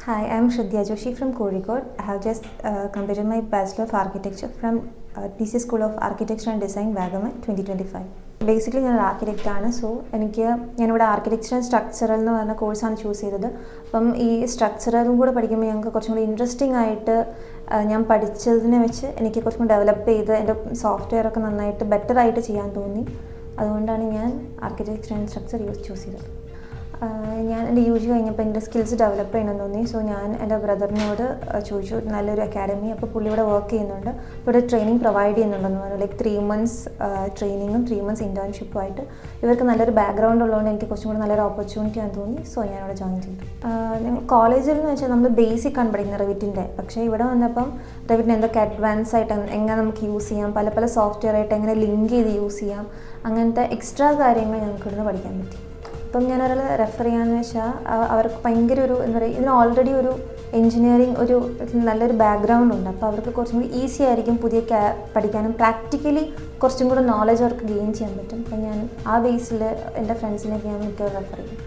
Hi, I am Shraddha Joshi from Kozhikode. I have just completed my Bachelor of Architecture from TC School of Architecture and Design, Vagaman, 2025. Basically ഞാനൊരു ആർക്കിടെക്റ്റാണ്. So ഞാനിവിടെ architecture and structural എന്ന് പറഞ്ഞ കോഴ്സാണ് choose ചെയ്തത്. അപ്പം ഈ സ്ട്രക്ചറലും കൂടെ പഠിക്കുമ്പോൾ ഞങ്ങൾക്ക് കുറച്ചും കൂടി ഇൻട്രസ്റ്റിംഗ് ആയിട്ട് ഞാൻ പഠിച്ചതിനെ വെച്ച് എനിക്ക് കുറച്ചും കൂടി ഡെവലപ്പ് ചെയ്ത് എൻ്റെ സോഫ്റ്റ്വെയർ ഒക്കെ നന്നായിട്ട് ബെറ്റർ ആയിട്ട് ചെയ്യാൻ തോന്നി. അതുകൊണ്ടാണ് ഞാൻ ആർക്കിടെക്ചർ ആൻഡ് സ്ട്രക്ചർ ചൂസ് ചെയ്തത്. ഞാൻ എൻ്റെ യു ജി കഴിഞ്ഞപ്പോൾ എൻ്റെ സ്കിൽസ് ഡെവലപ്പ് ചെയ്യണമെന്ന് തോന്നി. സോ ഞാൻ എൻ്റെ ബ്രദറിനോട് ചോദിച്ചു നല്ലൊരു അക്കാഡമി, അപ്പോൾ പുള്ളി ഇവിടെ വർക്ക് ചെയ്യുന്നുണ്ട്, ഇവിടെ ട്രെയിനിങ് പ്രൊവൈഡ് ചെയ്യുന്നുണ്ടെന്ന് പറഞ്ഞു. ലൈക്ക് 3 months ട്രെയിനിങ്ങും 3 months ഇൻറ്റേൺഷിപ്പും ആയിട്ട് ഇവർക്ക് നല്ലൊരു ബാക്ക്ഗ്രൗണ്ട് ഉള്ളതുകൊണ്ട് എനിക്ക് കുറച്ചും കൂടി നല്ലൊരു ഓപ്പർച്യൂണിറ്റി ആണെന്ന് തോന്നി. സോ ഞാനിവിടെ ജോയിൻ ചെയ്തു. ഞങ്ങൾ കോളേജിൽ എന്ന് വെച്ചാൽ നമ്മൾ ബേസിക് ആണ് പഠിക്കുന്നത് റെവിറ്റിൻ്റെ. പക്ഷേ ഇവിടെ വന്നപ്പം റെവിറ്റിന് എന്തൊക്കെ അഡ്വാൻസ് ആയിട്ട് എങ്ങനെ നമുക്ക് യൂസ് ചെയ്യാം, പല പല സോഫ്റ്റ്വെയർ ആയിട്ട് എങ്ങനെ ലിങ്ക് ചെയ്ത് യൂസ് ചെയ്യാം, അങ്ങനത്തെ എക്സ്ട്രാ കാര്യങ്ങൾ ഞങ്ങൾക്ക് ഇവിടുന്ന് പഠിക്കാൻ പറ്റി. അപ്പം ഞാനൊരാൾ റെഫർ ചെയ്യാമെന്ന് വെച്ചാൽ അവർക്ക് ഭയങ്കര ഒരു എന്താ പറയുക, ഇതിന് ഓൾറെഡി ഒരു എൻജിനീയറിങ് ഒരു നല്ലൊരു ബാക്ക്ഗ്രൗണ്ട് ഉണ്ട്. അപ്പോൾ അവർക്ക് കുറച്ചും കൂടി ഈസി ആയിരിക്കും പുതിയ പഠിക്കാനും പ്രാക്ടിക്കലി കുറച്ചും കൂടെ നോളജ് അവർക്ക് ഗെയിൻ ചെയ്യാൻ പറ്റും. അപ്പം ഞാൻ ആ ബേസിൽ എൻ്റെ ഫ്രണ്ട്സിനെയൊക്കെ ഞാൻ മിക്കവാറും റെഫർ ചെയ്യും.